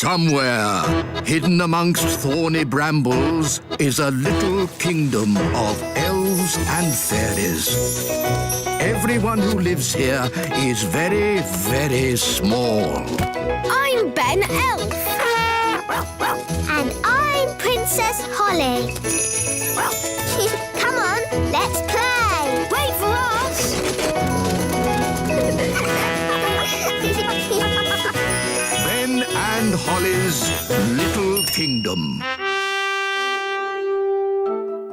Somewhere, hidden amongst thorny brambles, is a little kingdom of elves and fairies. Everyone who lives here is very, very small. I'm Ben Elf. And I'm Princess Holly. Come on, let's play. Wait for us. Ben and Holly's Little Kingdom.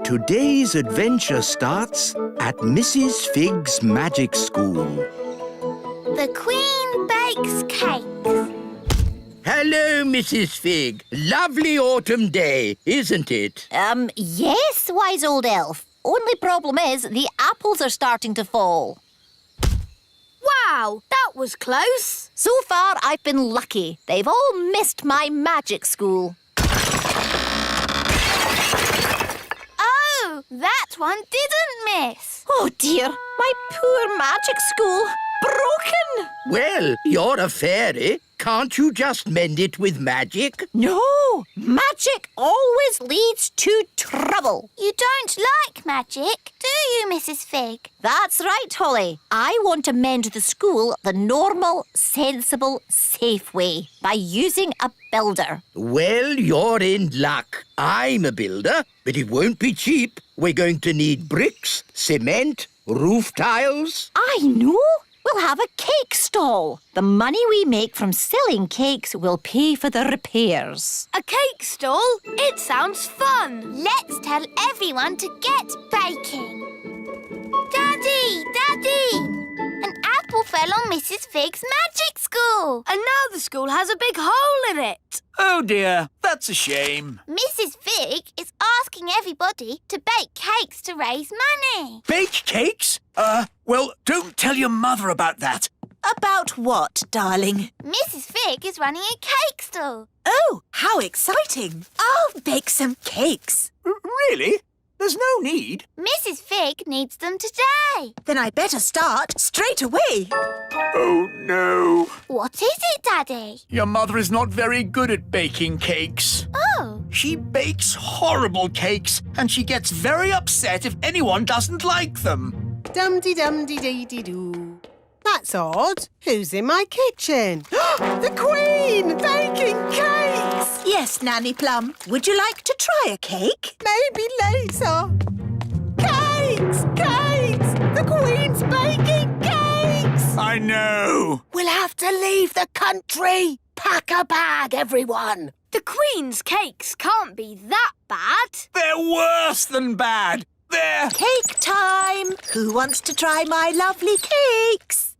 Today's adventure starts at Mrs. Fig's magic school. The Queen bakes cakes. Hello, Mrs. Fig. Lovely autumn day, isn't it? Yes, wise old elf. Only problem is the apples are starting to fall. Wow, that was close. So far, I've been lucky. They've all missed my magic school. Oh, that one didn't miss. Oh, dear. My poor magic school. Broken. Well, you're a fairy. Can't you just mend it with magic? No, magic always leads to trouble. You don't like magic, do you, Mrs. Fig? That's right, Holly. I want to mend the school the normal, sensible, safe way by using a builder. Well, you're in luck. I'm a builder, but it won't be cheap. We're going to need bricks, cement, roof tiles. I know. We'll have a cake stall. The money we make from selling cakes will pay for the repairs. A cake stall? It sounds fun. Let's tell everyone to get baking. Daddy! Daddy! An apple fell on Mrs. Fig's magic school. And now the school has a big hole in it. Oh dear, that's a shame. Mrs. Fig is asking everybody to bake cakes to raise money. Bake cakes? Well, don't tell your mother about that. About what, darling? Mrs. Fig is running a cake stall. Oh, how exciting. I'll bake some cakes. Really? There's no need. Mrs. Fig needs them today. Then I better start straight away. Oh no. What is it, Daddy? Your mother is not very good at baking cakes. Oh. She bakes horrible cakes and she gets very upset if anyone doesn't like them. Dum-de-dum-de-dee-dee-doo. That's odd. Who's in my kitchen? The Queen! Baking cakes! Yes, Nanny Plum. Would you like to try a cake? Maybe later. Cakes! Cakes! The Queen's baking cakes! I know. We'll have to leave the country. Pack a bag, everyone. The Queen's cakes can't be that bad. They're worse than bad. They're... Cake time! Who wants to try my lovely cakes?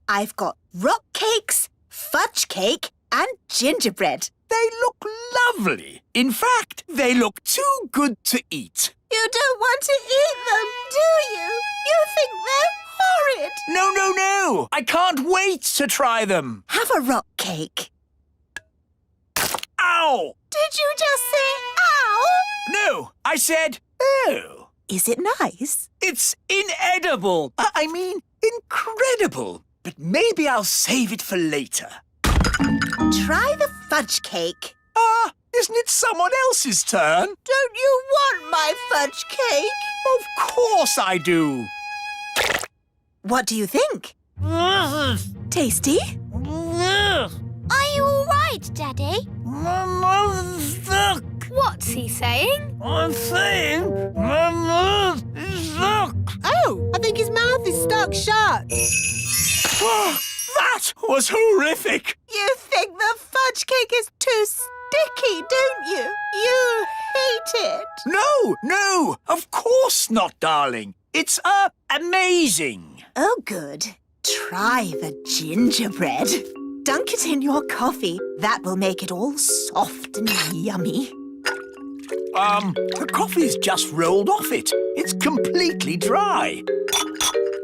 I've got rock cakes, fudge cake and gingerbread. They look lovely. In fact, they look too good to eat. You don't want to eat them, do you? You think they're horrid. No. I can't wait to try them. Have a rock cake. Ow! Did you just say ow? No, I said, oh. Is it nice? It's inedible. I mean, incredible. But maybe I'll save it for later. Try the fudge cake. Isn't it someone else's turn? Don't you want my fudge cake? Of course I do. What do you think? Tasty? Are you all right, Daddy? My mouth is stuck. What's he saying? I'm saying my mouth is stuck. Oh, I think his mouth is stuck shut. Oh, that was horrific. You think the fudge cake is too sticky, don't you? You hate it. No, of course not, darling. It's, amazing. Oh, good. Try the gingerbread. Dunk it in your coffee. That will make it all soft and yummy. The coffee's just rolled off it. It's completely dry.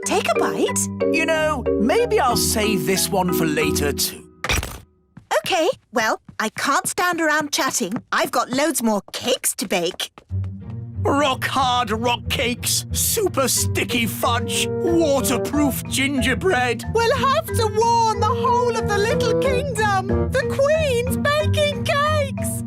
Take a bite. You know, maybe I'll save this one for later too. OK, well, I can't stand around chatting. I've got loads more cakes to bake. Rock-hard rock cakes, super sticky fudge, waterproof gingerbread. We'll have to warn the whole of the Mum, the Queen's baking cakes!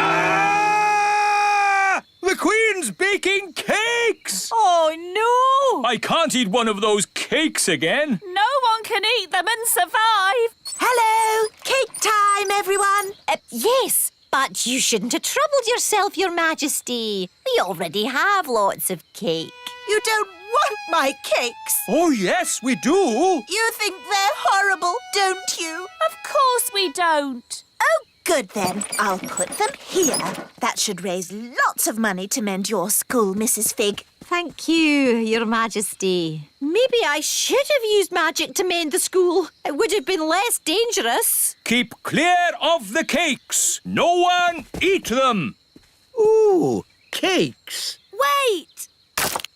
Ah! The Queen's baking cakes! Oh, no! I can't eat one of those cakes again. No one can eat them and survive. Hello! Cake time, everyone! Yes, but you shouldn't have troubled yourself, Your Majesty. We already have lots of cake. You don't want my cakes! Oh, yes, we do. You think they're horrible, don't you? Of course we don't. Oh, good then. I'll put them here. That should raise lots of money to mend your school, Mrs. Fig. Thank you, Your Majesty. Maybe I should have used magic to mend the school. It would have been less dangerous. Keep clear of the cakes. No one eat them. Ooh, cakes. Wait!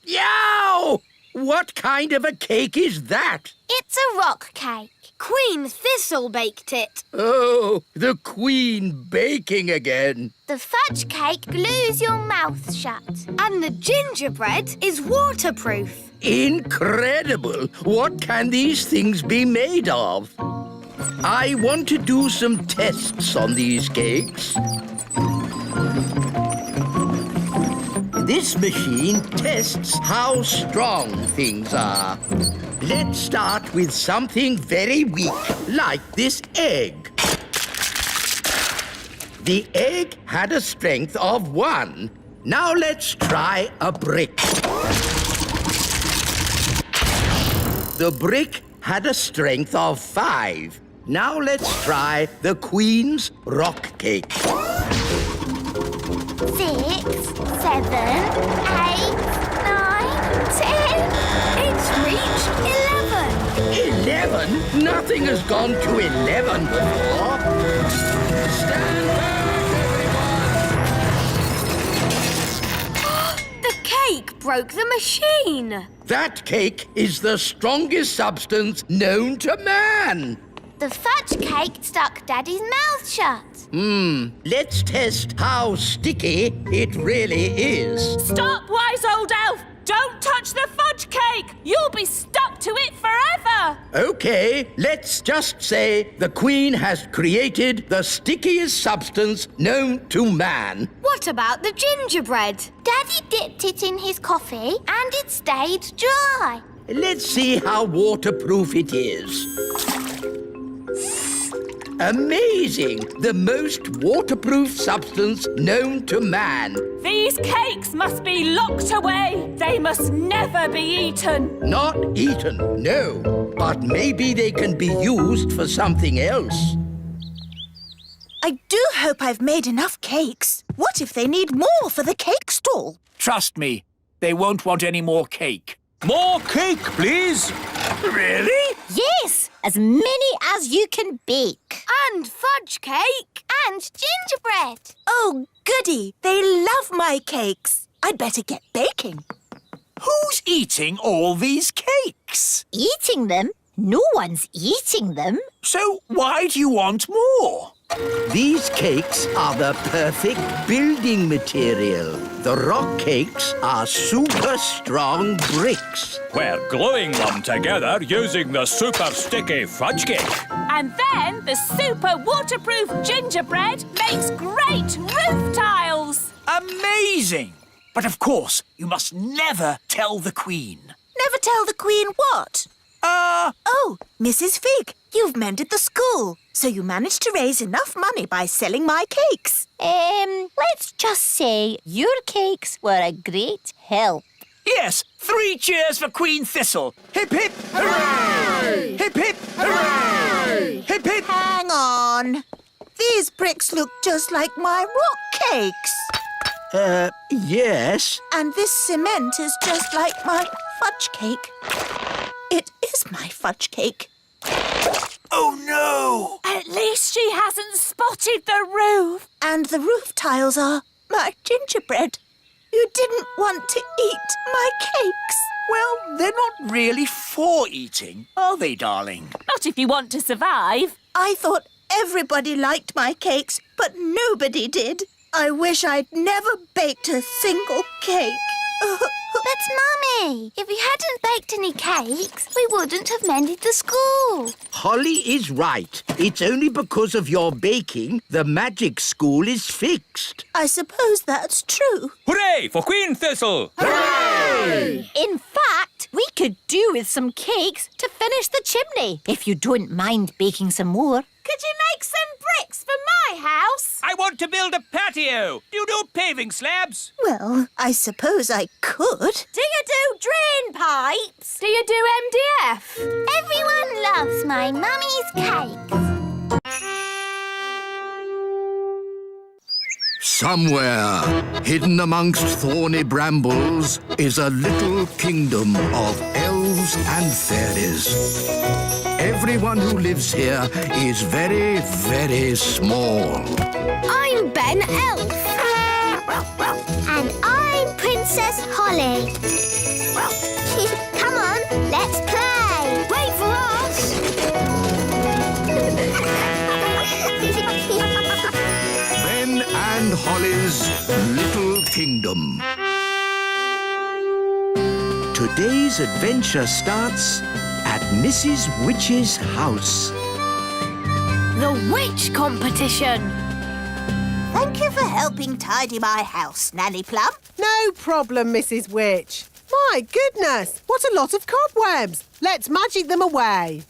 Yow! What kind of a cake is that? It's a rock cake. Queen Thistle baked it. Oh, the Queen baking again. The fudge cake glues your mouth shut. And the gingerbread is waterproof. Incredible! What can these things be made of? I want to do some tests on these cakes. This machine tests how strong things are. Let's start with something very weak, like this egg. The egg had a strength of 1. Now let's try a brick. The brick had a strength of 5. Now let's try the Queen's rock cake. 6, 7, 8, 9, 10. It's reached 11. 11? Nothing has gone to 11 before. Stand back, everyone! The cake broke the machine. That cake is the strongest substance known to man. The fudge cake stuck Daddy's mouth shut. Let's test how sticky it really is. Stop, wise old elf! Don't touch the fudge cake! You'll be stuck to it forever! Okay, let's just say the Queen has created the stickiest substance known to man. What about the gingerbread? Daddy dipped it in his coffee and it stayed dry. Let's see how waterproof it is. Amazing! The most waterproof substance known to man. These cakes must be locked away. They must never be eaten. Not eaten, no. But maybe they can be used for something else. I do hope I've made enough cakes. What if they need more for the cake stall? Trust me, they won't want any more cake. More cake, please. Really? Yes, as many as you can bake. And fudge cake and gingerbread. Oh, goody. They love my cakes. I'd better get baking. Who's eating all these cakes? Eating them? No one's eating them. So why do you want more? These cakes are the perfect building material. The rock cakes are super strong bricks. We're gluing them together using the super sticky fudge cake. And then the super waterproof gingerbread makes great roof tiles. Amazing! But of course, you must never tell the Queen. Never tell the Queen what? Oh, Mrs. Fig, you've mended the school, so you managed to raise enough money by selling my cakes. Let's just say your cakes were a great help. Yes, 3 cheers for Queen Thistle. Hip, hip, hooray! Hip, hip, hooray! Hip, hip. Hang on. These bricks look just like my rock cakes. Yes. And this cement is just like my fudge cake. It is my fudge cake. Oh, no! At least she hasn't spotted the roof. And the roof tiles are my gingerbread. You didn't want to eat my cakes. Well, they're not really for eating, are they, darling? Not if you want to survive. I thought everybody liked my cakes, but nobody did. I wish I'd never baked a single cake. But, Mummy, if we hadn't baked any cakes, we wouldn't have mended the school. Holly is right. It's only because of your baking the magic school is fixed. I suppose that's true. Hooray for Queen Thistle! In fact, we could do with some cakes to finish the chimney, if you don't mind baking some more. Could you make some bricks for my house? I want to build a patio. Do you do paving slabs? Well, I suppose I could. Do you do drain pipes? Do you do MDF? Everyone loves my mummy's cakes. Somewhere, hidden amongst thorny brambles, is a little kingdom of elves and fairies. Everyone who lives here is very, very small. I'm Ben Elf. And I'm Princess Holly. Come on, let's play. Wait for us. Ben and Holly's Little Kingdom. Today's adventure starts at Mrs. Witch's house. The witch competition. Thank you for helping tidy my house, Nanny Plum. No problem, Mrs. Witch. My goodness, what a lot of cobwebs. Let's magic them away.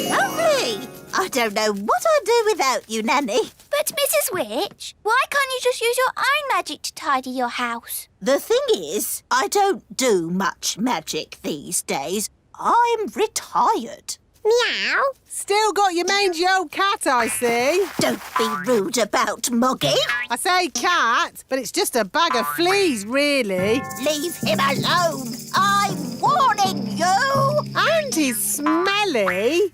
Lovely. I don't know what I'd do without you, Nanny. But, Mrs. Witch, why can't you just use your own magic to tidy your house? The thing is, I don't do much magic these days. I'm retired. Meow. Still got your mangy old cat, I see. Don't be rude about Moggy. I say cat, but it's just a bag of fleas, really. Leave him alone. I'm warning you. And he's smelly.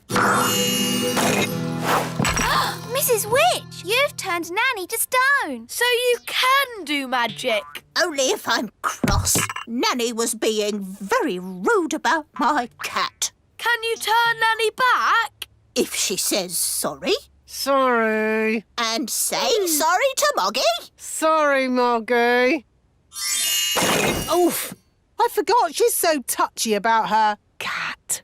Mrs. Witch, you've turned Nanny to stone. So you can do magic. Only if I'm cross. Nanny was being very rude about my cat. Can you turn Nanny back? If she says sorry, Sorry. and say sorry to Moggy. Sorry, Moggy. Oof. I forgot she's so touchy about her cat.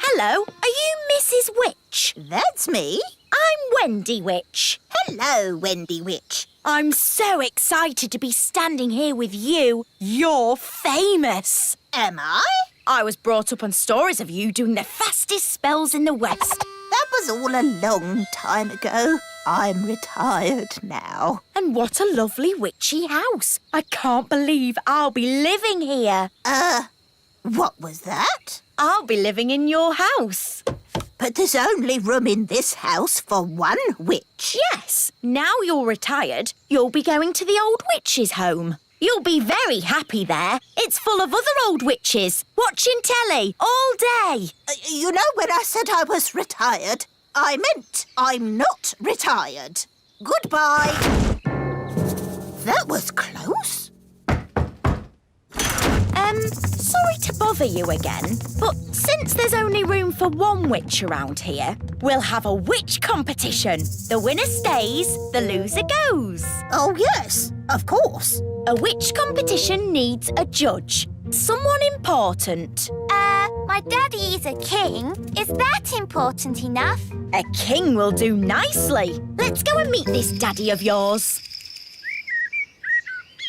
Hello, are you Mrs. Witch? That's me. I'm Wendy Witch. Hello, Wendy Witch. I'm so excited to be standing here with you. You're famous. Am I? I was brought up on stories of you doing the fastest spells in the West. That was all a long time ago. I'm retired now. And what a lovely witchy house. I can't believe I'll be living here. What was that? I'll be living in your house. But there's only room in this house for one witch. Yes, now you're retired, you'll be going to the old witch's home. You'll be very happy there. It's full of other old witches, watching telly all day. You know, when I said I was retired, I meant I'm not retired. Goodbye. That was close. Sorry to bother you again, but since there's only room for one witch around here, we'll have a witch competition. The winner stays, the loser goes. Oh, yes, of course. A witch competition needs a judge. Someone important. My daddy is a king. Is that important enough? A king will do nicely. Let's go and meet this daddy of yours.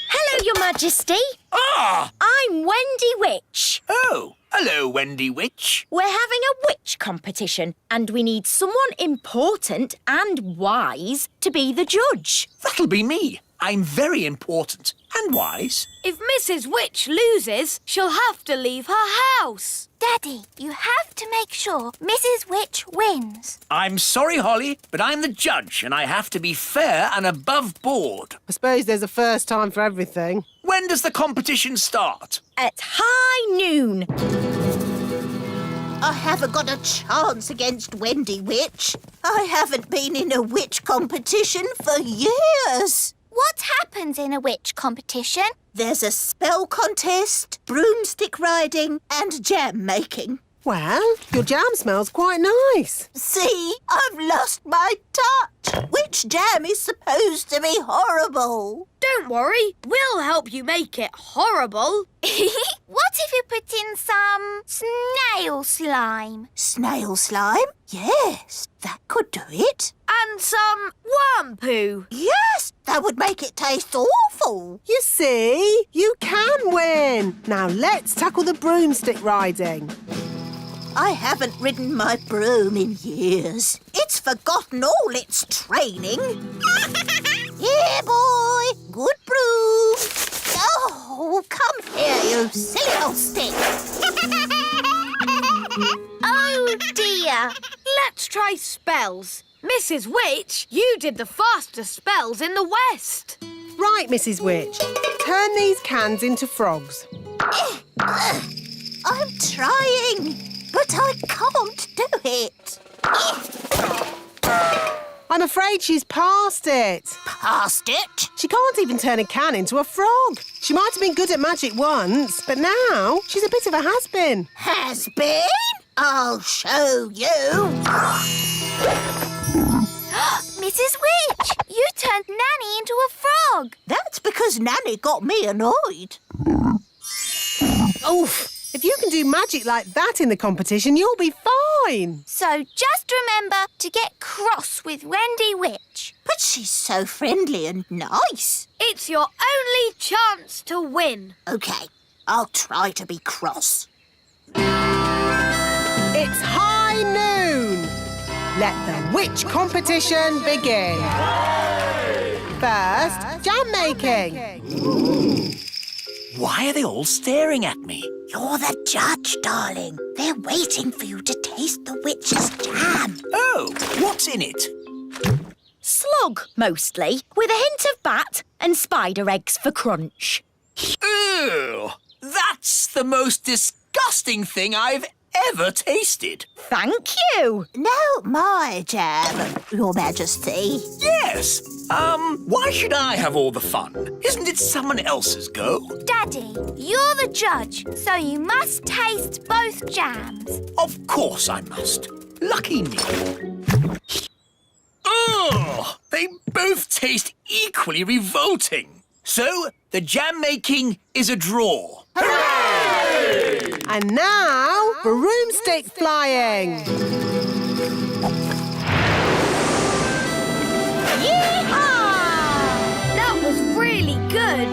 Hello, Your Majesty. Ah! I'm Wendy Witch. Oh, hello, Wendy Witch. We're having a witch competition and we need someone important and wise to be the judge. That'll be me. I'm very important and wise. If Mrs. Witch loses, she'll have to leave her house. Daddy, you have to make sure Mrs. Witch wins. I'm sorry, Holly, but I'm the judge and I have to be fair and above board. I suppose there's a first time for everything. When does the competition start? At high noon. I haven't got a chance against Wendy Witch. I haven't been in a witch competition for years. What happens in a witch competition? There's a spell contest, broomstick riding and jam making. Well, your jam smells quite nice. See, I've lost my touch. Witch jam is supposed to be horrible. Don't worry, we'll help you make it horrible. What if you put in some snail slime? Snail slime? Yes, that could do it. And some worm poo. Yes, that would make it taste awful. You see, you can win. Now let's tackle the broomstick riding. I haven't ridden my broom in years. It's forgotten all its training. Here, boy. Good broom. Oh, come here, you silly old stick. Oh, dear. Let's try spells. Mrs. Witch, you did the fastest spells in the West. Right, Mrs. Witch. Turn these cans into frogs. I'm trying, but I can't do it. I'm afraid she's past it. Past it? She can't even turn a can into a frog. She might have been good at magic once, but now she's a bit of a has-been. Has been? I'll show you. Mrs. Witch, you turned Nanny into a frog. That's because Nanny got me annoyed. Oof! If you can do magic like that in the competition, you'll be fine. So just remember to get cross with Wendy Witch. But she's so friendly and nice. It's your only chance to win. OK, I'll try to be cross. It's high noon. Let the witch competition begin. First, jam making. Why are they all staring at me? You're the judge, darling. They're waiting for you to taste the witch's jam. Oh, what's in it? Slug, mostly, with a hint of bat and spider eggs for crunch. Ew! That's the most disgusting thing I've ever tasted. Thank you. No, my jam, Your Majesty. Yes. Why should I have all the fun? Isn't it someone else's go? Daddy, you're the judge, so you must taste both jams. Of course I must. Lucky me. Ugh! They both taste equally revolting. So, the jam making is a draw. Hooray! And now, broomstick flying. Yeehaw! That was really good.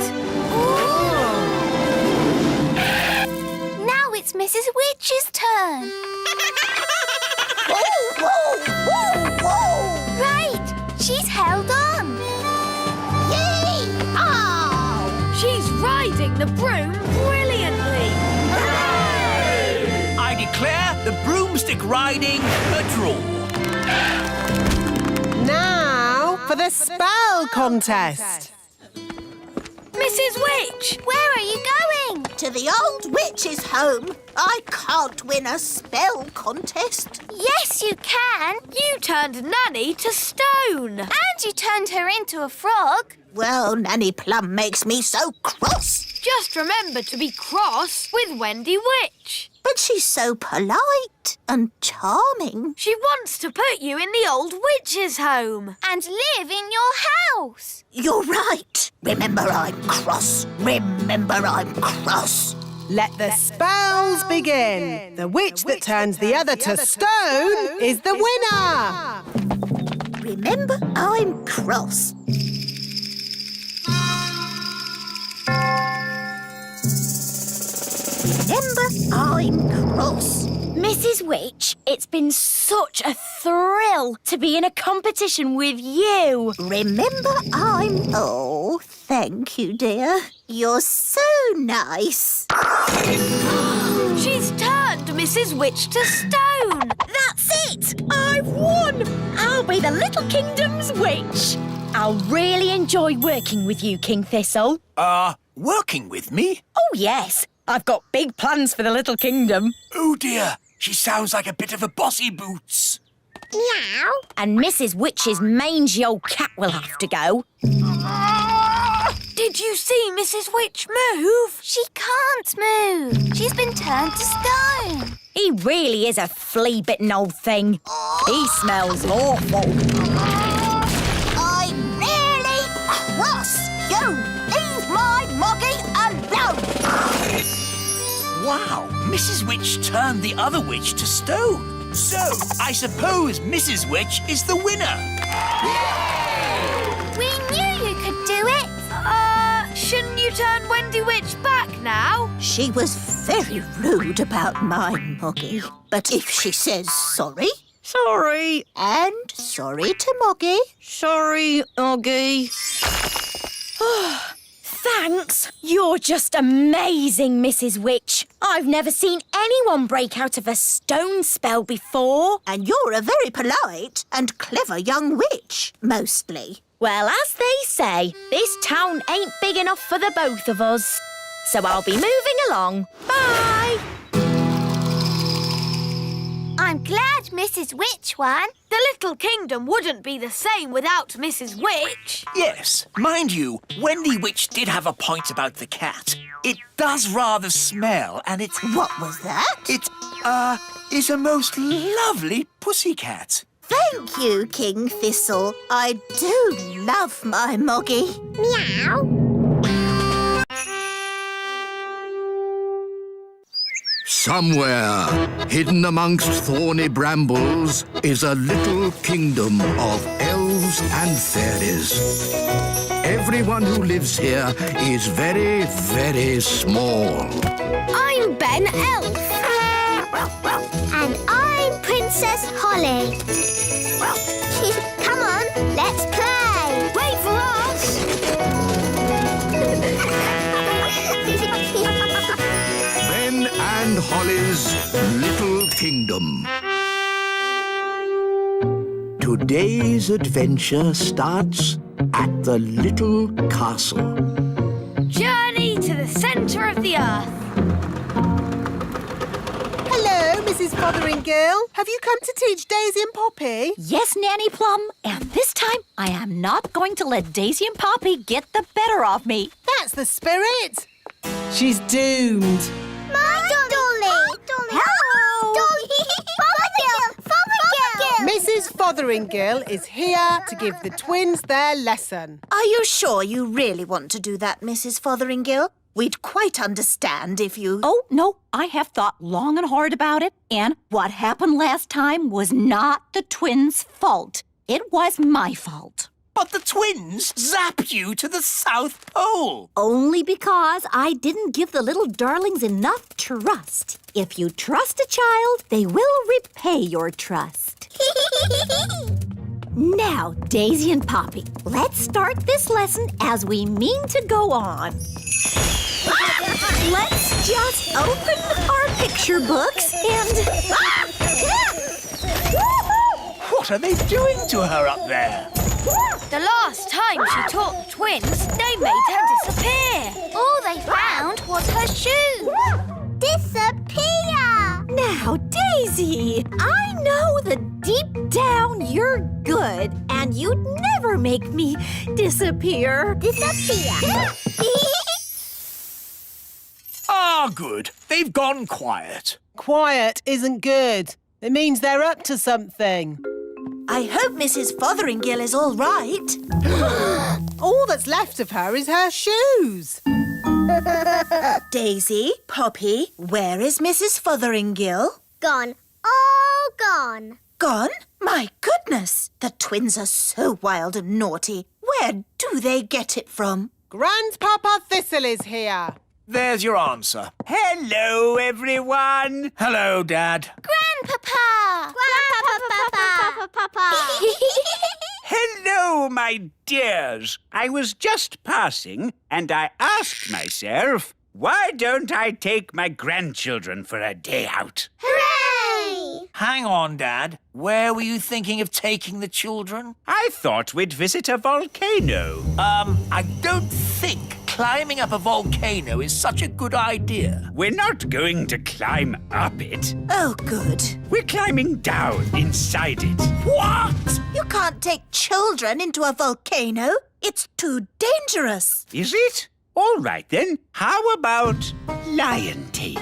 Now it's Mrs. Witch's turn. Whoa, whoa, whoa, whoa! Right, she's held on. Yee-haw! She's riding the broom brilliantly. I declare the broomstick riding a draw. Now for the spell contest. Mrs. Witch! Where are you going? To the old witch's home. I can't win a spell contest. Yes, you can. You turned Nanny to stone. And you turned her into a frog. Well, Nanny Plum makes me so cross. Just remember to be cross with Wendy Witch. But she's so polite and charming. She wants to put you in the old witch's home. And live in your house. You're right. Remember, I'm cross. Remember, I'm cross. Let the spells begin. The witch that turns the other to stone is the winner. Remember, I'm cross. Remember, I'm cross. Mrs. Witch, it's been such a thrill to be in a competition with you. Remember, I'm... Oh, thank you, dear. You're so nice. She's turned Mrs. Witch to stone. That's it! I've won! I'll be the Little Kingdom's witch. I'll really enjoy working with you, King Thistle. Working with me? Oh, yes. I've got big plans for the Little Kingdom. Oh, dear. She sounds like a bit of a bossy boots. Meow. And Mrs. Witch's mangy old cat will have to go. Did you see Mrs. Witch move? She can't move. She's been turned to stone. He really is a flea-bitten old thing. He smells awful. I'm really cross. You leave my Moggy alone. Wow, Mrs. Witch turned the other witch to stone. So, I suppose Mrs. Witch is the winner. We knew you could do it. Shouldn't you turn Wendy Witch back now? She was very rude about my Moggy. But if she says sorry... Sorry. And sorry to Moggy. Sorry, Oggy. Thanks. You're just amazing, Mrs. Witch. I've never seen anyone break out of a stone spell before. And you're a very polite and clever young witch, mostly. Well, as they say, this town ain't big enough for the both of us. So I'll be moving along. Bye. I'm glad Mrs. Witch won. The Little Kingdom wouldn't be the same without Mrs. Witch. Yes, mind you, Wendy Witch did have a point about the cat. It does rather smell, and it's... What was that? It, is a most lovely pussycat. Thank you, King Thistle. I do love my Moggy. Meow. Somewhere, hidden amongst thorny brambles, is a little kingdom of elves and fairies. Everyone who lives here is very, very small. I'm Ben Elf. And I'm Princess Holly. Come on, let's play. Wait for us. Ben and Holly's Little Kingdom. Today's adventure starts at the little castle. Journey to the centre of the earth. Hello, Mrs. Fotheringill. Have you come to teach Daisy and Poppy? Yes, Nanny Plum, and this time I am not going to let Daisy and Poppy get the better of me. That's the spirit. She's doomed. My Dolly. Hello. Dolly. Fothergill. Mrs. Fotheringill is here to give the twins their lesson. Are you sure you really want to do that, Mrs. Fotheringill? We'd quite understand if you... Oh, no, I have thought long and hard about it, and what happened last time was not the twins' fault. It was my fault. But the twins zap you to the South Pole. Only because I didn't give the little darlings enough trust. If you trust a child, they will repay your trust. Now, Daisy and Poppy, let's start this lesson as we mean to go on. Let's just open our picture books and... What are they doing to her up there? The last time she taught the twins, they made her disappear. All they found was her shoe. Disappear! Now, Daisy, I know that deep down you're good and you'd never make me disappear. Disappear. Ah, good. They've gone quiet. Quiet isn't good. It means they're up to something. I hope Mrs. Fotheringill is all right. All that's left of her is her shoes. Daisy, Poppy, where is Mrs. Fotheringill? Gone. All gone. Gone? My goodness! The twins are so wild and naughty. Where do they get it from? Grandpapa Thistle is here. There's your answer. Hello, everyone. Hello, Dad. Grandpapa! Grandpapa! Hello, my dears. I was just passing and I asked myself, why don't I take my grandchildren for a day out? Hooray! Hang on, Dad. Where were you thinking of taking the children? I thought we'd visit a volcano. I don't think climbing up a volcano is such a good idea. We're not going to climb up it. Oh, good. We're climbing down inside it. What? You can't take children into a volcano. It's too dangerous. Is it? All right, then. How about lion taming?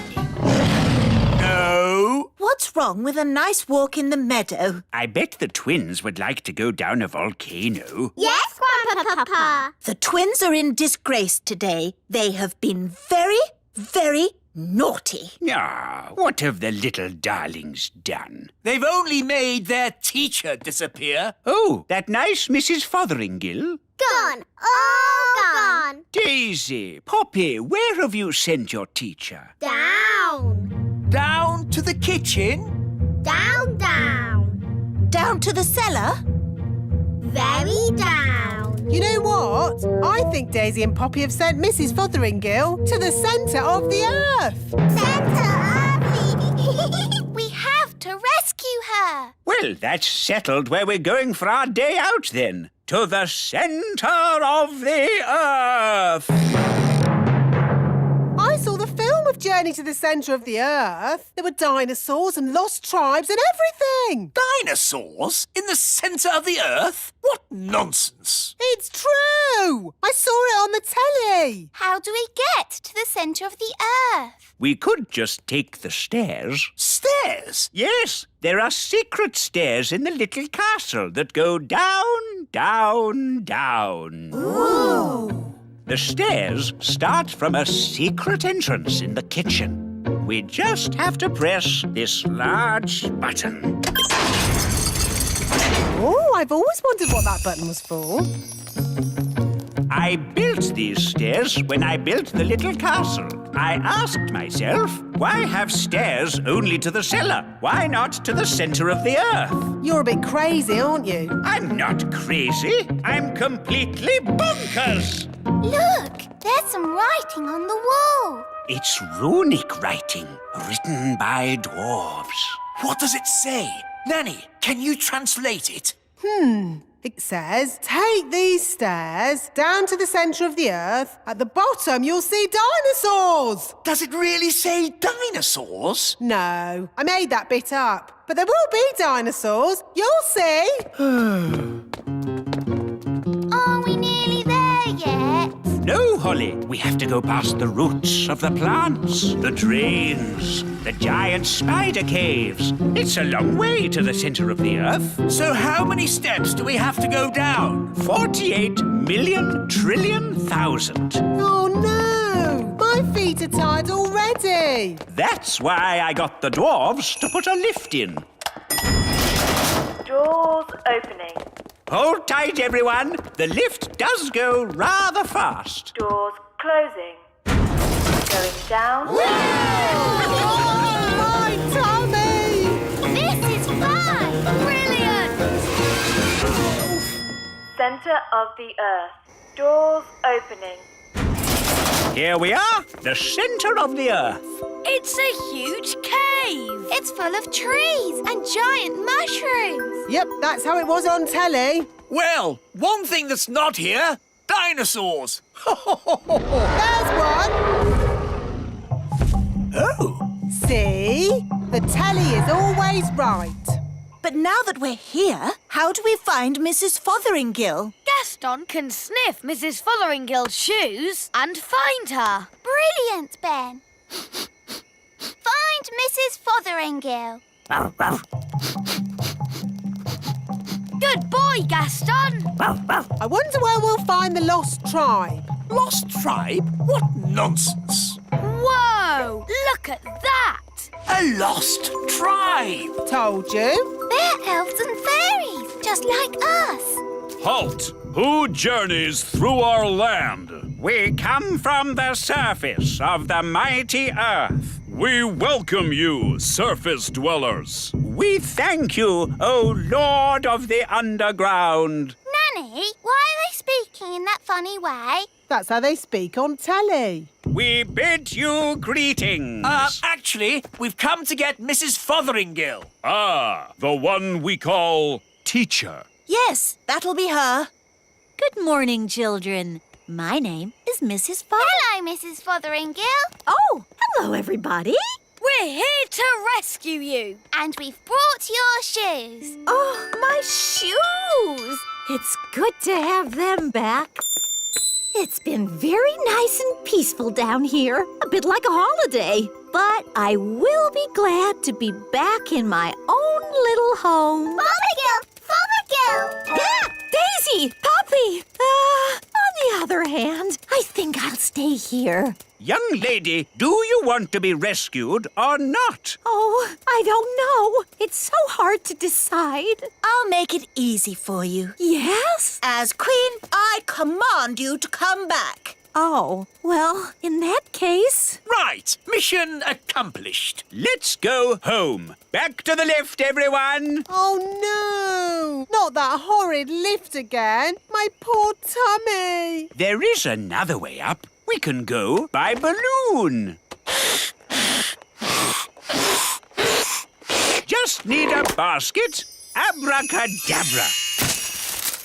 No. What's wrong with a nice walk in the meadow? I bet the twins would like to go down a volcano. Yes, Grandpapa. The twins are in disgrace today. They have been very, very naughty. Ah, what have the little darlings done? They've only made their teacher disappear. Oh, that nice Mrs. Fotheringill? Gone. All gone. Daisy, Poppy, where have you sent your teacher? Down. Down to the kitchen? Down, down. Down to the cellar? Very down. You know what? I think Daisy and Poppy have sent Mrs. Fotheringill to the centre of the earth. We have to rescue her. Well, that's settled where we're going for our day out then. To the centre of the earth. I saw the film of Journey to the Centre of the Earth. There were dinosaurs and lost tribes and everything. Dinosaurs? In the centre of the earth? What nonsense. It's true. I saw it on the telly. How do we get to the centre of the earth? We could just take the stairs. Stairs? Yes, there are secret stairs in the little castle that go down, down, down. Ooh. The stairs start from a secret entrance in the kitchen. We just have to press this large button. Oh, I've always wondered what that button was for. I built these stairs when I built the little castle. I asked myself, why have stairs only to the cellar? Why not to the centre of the earth? You're a bit crazy, aren't you? I'm not crazy. I'm completely bonkers. Look, there's some writing on the wall. It's runic writing, written by dwarves. What does it say? Nanny, can you translate it? It says, take these stairs down to the centre of the earth. At the bottom, you'll see dinosaurs. Does it really say dinosaurs? No, I made that bit up. But there will be dinosaurs. You'll see. Are we nearly there yet? No, Holly. We have to go past the roots of the plants, the drains, the giant spider caves. It's a long way to the centre of the earth. So how many steps do we have to go down? 48 million trillion thousand. Oh, no. My feet are tired already. That's why I got the dwarves to put a lift in. Doors opening. Hold tight, everyone. The lift does go rather fast. Doors closing. Going down. My tummy! This is fun! Brilliant! Center of the earth. Doors opening. Here we are, the centre of the earth. It's a huge cave. It's full of trees and giant mushrooms. Yep, that's how it was on telly. Well, one thing that's not here, dinosaurs. There's one. Oh. See? The telly is always right. But now that we're here, how do we find Mrs. Fotheringill? Gaston can sniff Mrs. Fotheringill's shoes and find her. Brilliant, Ben. Find Mrs. Fotheringill. Good boy, Gaston. I wonder where we'll find the lost tribe. Lost tribe? What nonsense. Whoa, look at that. A lost tribe. Told you. They're elves and fairies, just like us. Halt! Who journeys through our land? We come from the surface of the mighty earth. We welcome you, surface dwellers. We thank you, O Lord of the underground. Nanny, why are they speaking in that funny way? That's how they speak on telly. We bid you greetings. Actually, we've come to get Mrs. Fotheringill. Ah, the one we call teacher. Yes, that'll be her. Good morning, children. My name is Mrs. Hello, Mrs. Fotheringill. Oh, hello, everybody. We're here to rescue you. And we've brought your shoes. Oh, my shoes. It's good to have them back. It's been very nice and peaceful down here, a bit like a holiday. But I will be glad to be back in my own little home. Fothergill! Fothergill! Yeah, Daisy! Poppy! On the other hand, I think I'll stay here. Young lady, do you want to be rescued or not? Oh, I don't know. It's so hard to decide. I'll make it easy for you. Yes? As Queen, I command you to come back. Oh, well, in that case... Right, mission accomplished. Let's go home. Back to the lift, everyone. Oh, no! Not that horrid lift again. My poor tummy. There is another way up. We can go by balloon. Just need a basket. Abracadabra.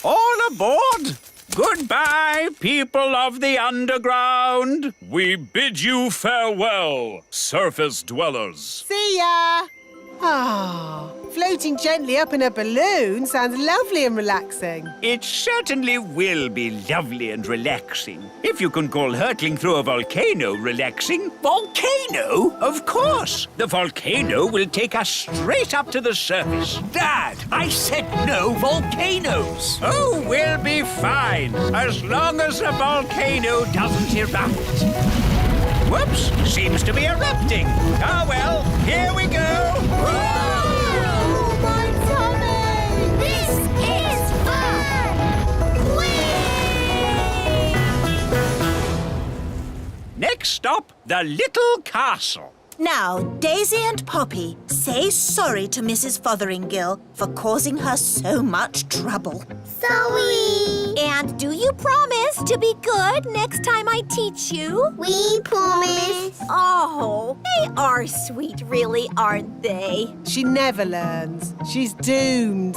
All aboard. Goodbye, people of the underground. We bid you farewell, surface dwellers. See ya! Ah, floating gently up in a balloon sounds lovely and relaxing. It certainly will be lovely and relaxing. If you can call hurtling through a volcano relaxing. Volcano? Of course. The volcano will take us straight up to the surface. Dad, I said no volcanoes. Oh, we'll be fine, as long as the volcano doesn't erupt. Whoops, seems to be erupting. Ah, well, here we go. Oh, my tummy! This is fun! Whee! Next stop, the little castle. Now, Daisy and Poppy, say sorry to Mrs. Fotheringill for causing her so much trouble. Sorry! And do you promise to be good next time I teach you? We promise. Oh, they are sweet, really, aren't they? She never learns. She's doomed.